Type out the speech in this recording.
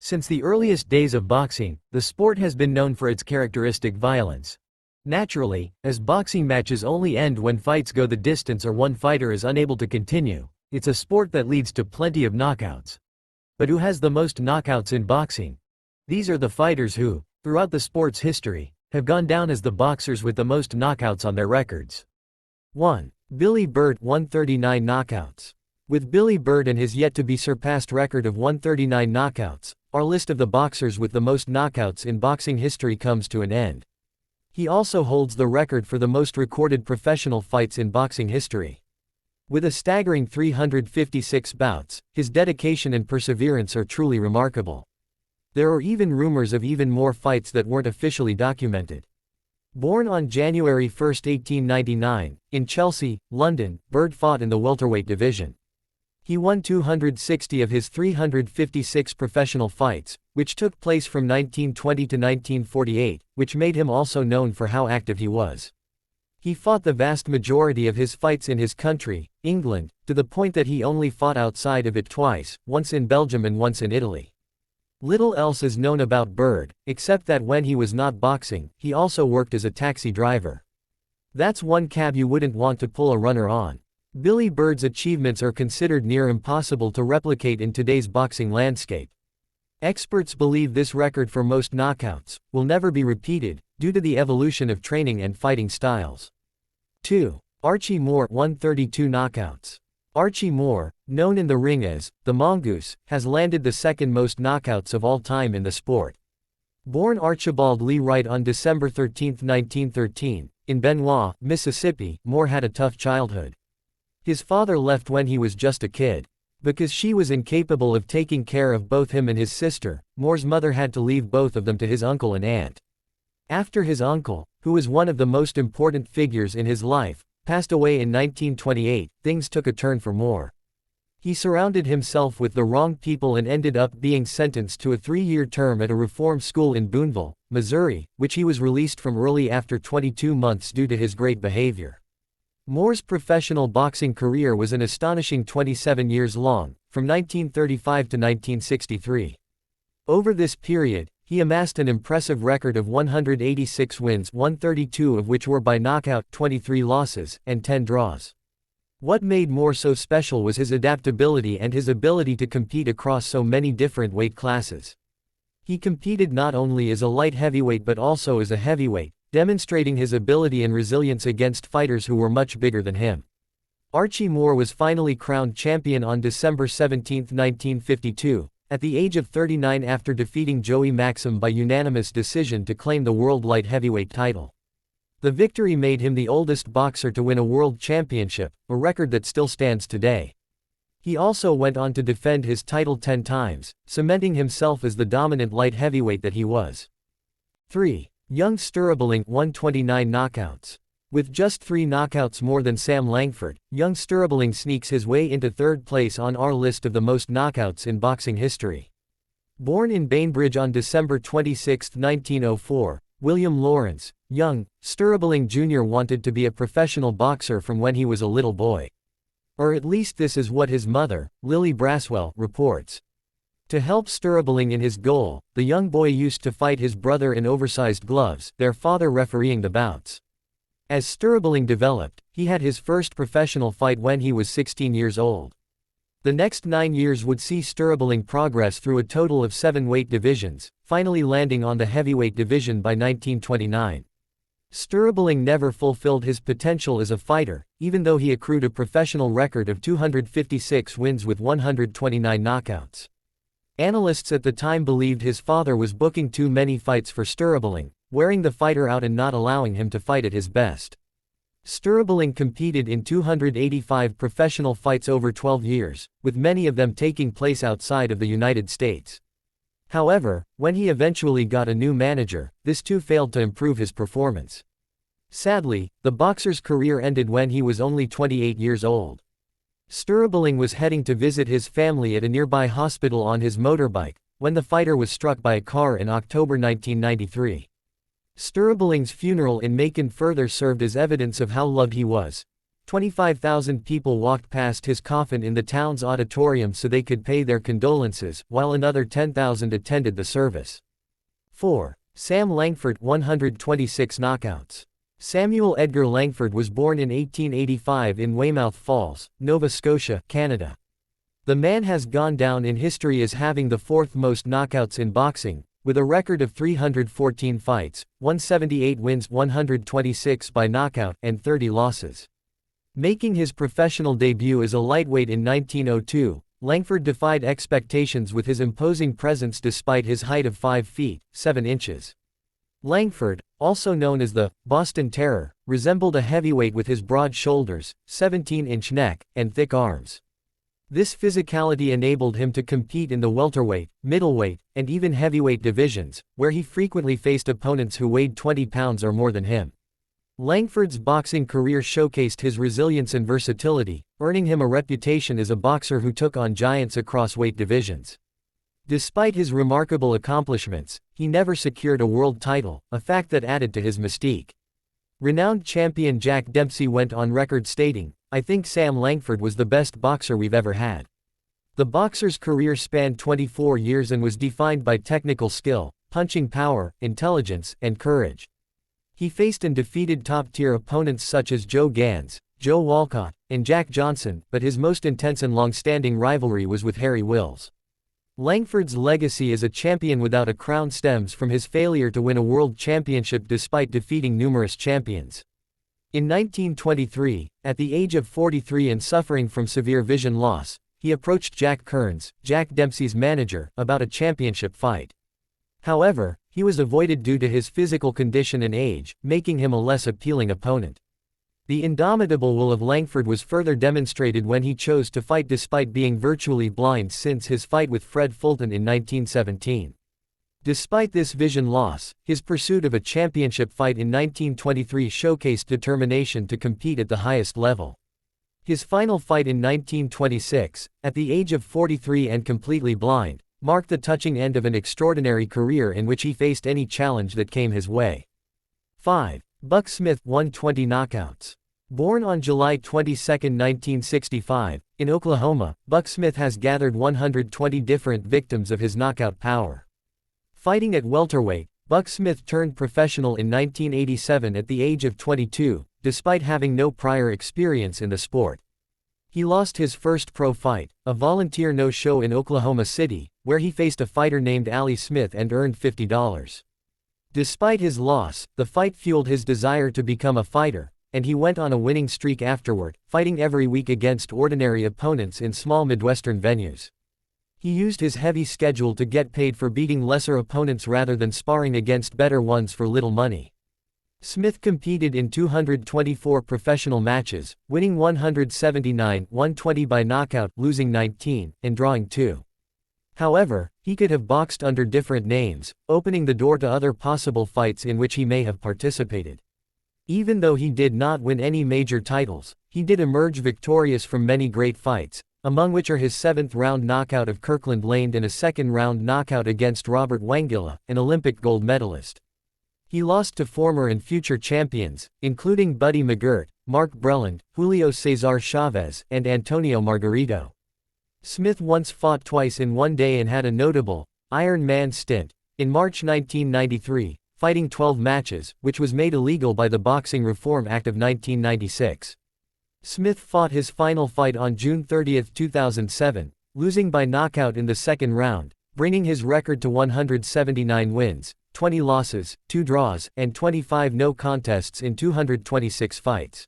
Since the earliest days of boxing, the sport has been known for its characteristic violence. Naturally, as boxing matches only end when fights go the distance or one fighter is unable to continue, it's a sport that leads to plenty of knockouts. But who has the most knockouts in boxing? These are the fighters who, throughout the sport's history, have gone down as the boxers with the most knockouts on their records. 1. Billy Bird, 139 knockouts. With Billy Bird and his yet-to-be-surpassed record of 139 knockouts, our list of the boxers with the most knockouts in boxing history comes to an end. He also holds the record for the most recorded professional fights in boxing history. With a staggering 356 bouts, his dedication and perseverance are truly remarkable. There are even rumors of even more fights that weren't officially documented. Born on January 1, 1899, in Chelsea, London, Bird fought in the welterweight division. He won 260 of his 356 professional fights, which took place from 1920 to 1948, which made him also known for how active he was. He fought the vast majority of his fights in his country, England, to the point that he only fought outside of it twice, once in Belgium and once in Italy. Little else is known about Bird, except that when he was not boxing, he also worked as a taxi driver. That's one cab you wouldn't want to pull a runner on. Billy Bird's achievements are considered near impossible to replicate in today's boxing landscape. Experts believe this record for most knockouts will never be repeated, due to the evolution of training and fighting styles. 2. Archie Moore, 132 knockouts. Archie Moore, known in the ring as the Mongoose, has landed the second most knockouts of all time in the sport. Born Archibald Lee Wright on December 13, 1913, in Benoit, Mississippi, Moore had a tough childhood. His father left when he was just a kid. Because she was incapable of taking care of both him and his sister, Moore's mother had to leave both of them to his uncle and aunt. After his uncle, who was one of the most important figures in his life, passed away in 1928, things took a turn for Moore. He surrounded himself with the wrong people and ended up being sentenced to a 3-year term at a reform school in Boonville, Missouri, which he was released from early after 22 months due to his great behavior. Moore's professional boxing career was an astonishing 27 years long, from 1935 to 1963. Over this period, he amassed an impressive record of 186 wins, 132 of which were by knockout, 23 losses, and 10 draws. What made Moore so special was his adaptability and his ability to compete across so many different weight classes. He competed not only as a light heavyweight but also as a heavyweight, demonstrating his ability and resilience against fighters who were much bigger than him. Archie Moore was finally crowned champion on December 17, 1952, at the age of 39 after defeating Joey Maxim by unanimous decision to claim the World Light Heavyweight title. The victory made him the oldest boxer to win a world championship, a record that still stands today. He also went on to defend his title 10 times, cementing himself as the dominant light heavyweight that he was. 3. Young Sturbelling, 129 knockouts. With just 3 knockouts more than Sam Langford, young Sturbelling sneaks his way into third place on our list of the most knockouts in boxing history. Born in Bainbridge on December 26, 1904, William Lawrence, young Sturbelling Jr. wanted to be a professional boxer from when he was a little boy. Or at least this is what his mother, Lily Braswell, reports. To help Sturbelling in his goal, the young boy used to fight his brother in oversized gloves, their father refereeing the bouts. As Sturbelling developed, he had his first professional fight when he was 16 years old. The next 9 years would see Sturbelling progress through a total of 7 weight divisions, finally landing on the heavyweight division by 1929. Sturbelling never fulfilled his potential as a fighter, even though he accrued a professional record of 256 wins with 129 knockouts. Analysts at the time believed his father was booking too many fights for Sturbelling, wearing the fighter out and not allowing him to fight at his best. Sturbelling competed in 285 professional fights over 12 years, with many of them taking place outside of the United States. However, when he eventually got a new manager, this too failed to improve his performance. Sadly, the boxer's career ended when he was only 28 years old. Sturbelling was heading to visit his family at a nearby hospital on his motorbike, when the fighter was struck by a car in October 1993. Sturbelling's funeral in Macon further served as evidence of how loved he was. 25,000 people walked past his coffin in the town's auditorium so they could pay their condolences, while another 10,000 attended the service. 4. Sam Langford, 126 knockouts. Samuel Edgar Langford was born in 1885 in Weymouth Falls, Nova Scotia, Canada. The man has gone down in history as having the fourth most knockouts in boxing, with a record of 314 fights, 178 wins, 126 by knockout, and 30 losses. Making his professional debut as a lightweight in 1902, Langford defied expectations with his imposing presence despite his height of 5 feet, 7 inches. Langford, also known as the Boston Terror, resembled a heavyweight with his broad shoulders, 17-inch neck, and thick arms. This physicality enabled him to compete in the welterweight, middleweight, and even heavyweight divisions, where he frequently faced opponents who weighed 20 pounds or more than him. Langford's boxing career showcased his resilience and versatility, earning him a reputation as a boxer who took on giants across weight divisions. Despite his remarkable accomplishments, he never secured a world title, a fact that added to his mystique. Renowned champion Jack Dempsey went on record stating, "I think Sam Langford was the best boxer we've ever had." The boxer's career spanned 24 years and was defined by technical skill, punching power, intelligence, and courage. He faced and defeated top-tier opponents such as Joe Gans, Joe Walcott, and Jack Johnson, but his most intense and long-standing rivalry was with Harry Wills. Langford's legacy as a champion without a crown stems from his failure to win a world championship despite defeating numerous champions. In 1923, at the age of 43 and suffering from severe vision loss, he approached Jack Kearns, Jack Dempsey's manager, about a championship fight. However, he was avoided due to his physical condition and age, making him a less appealing opponent. The indomitable will of Langford was further demonstrated when he chose to fight despite being virtually blind since his fight with Fred Fulton in 1917. Despite this vision loss, his pursuit of a championship fight in 1923 showcased determination to compete at the highest level. His final fight in 1926, at the age of 43 and completely blind, marked the touching end of an extraordinary career in which he faced any challenge that came his way. 5. Buck Smith, 120 knockouts. Born on July 22, 1965, in Oklahoma, Buck Smith has gathered 120 different victims of his knockout power. Fighting at welterweight, Buck Smith turned professional in 1987 at the age of 22, despite having no prior experience in the sport. He lost his first pro fight, a volunteer no-show in Oklahoma City, where he faced a fighter named Ali Smith and earned $50. Despite his loss, the fight fueled his desire to become a fighter, and he went on a winning streak afterward, fighting every week against ordinary opponents in small Midwestern venues. He used his heavy schedule to get paid for beating lesser opponents rather than sparring against better ones for little money. Smith competed in 224 professional matches, winning 179, 120 by knockout, losing 19, and drawing 2. However, he could have boxed under different names, opening the door to other possible fights in which he may have participated. Even though he did not win any major titles, he did emerge victorious from many great fights, among which are his 7th-round knockout of Kirkland Lane and a 2nd-round knockout against Robert Wangila, an Olympic gold medalist. He lost to former and future champions, including Buddy McGirt, Mark Breland, Julio Cesar Chavez, and Antonio Margarito. Smith once fought twice in one day and had a notable Iron Man stint in March 1993, fighting 12 matches, which was made illegal by the Boxing Reform Act of 1996. Smith fought his final fight on June 30, 2007, losing by knockout in the 2nd round, bringing his record to 179 wins, 20 losses, 2 draws, and 25 no contests in 226 fights.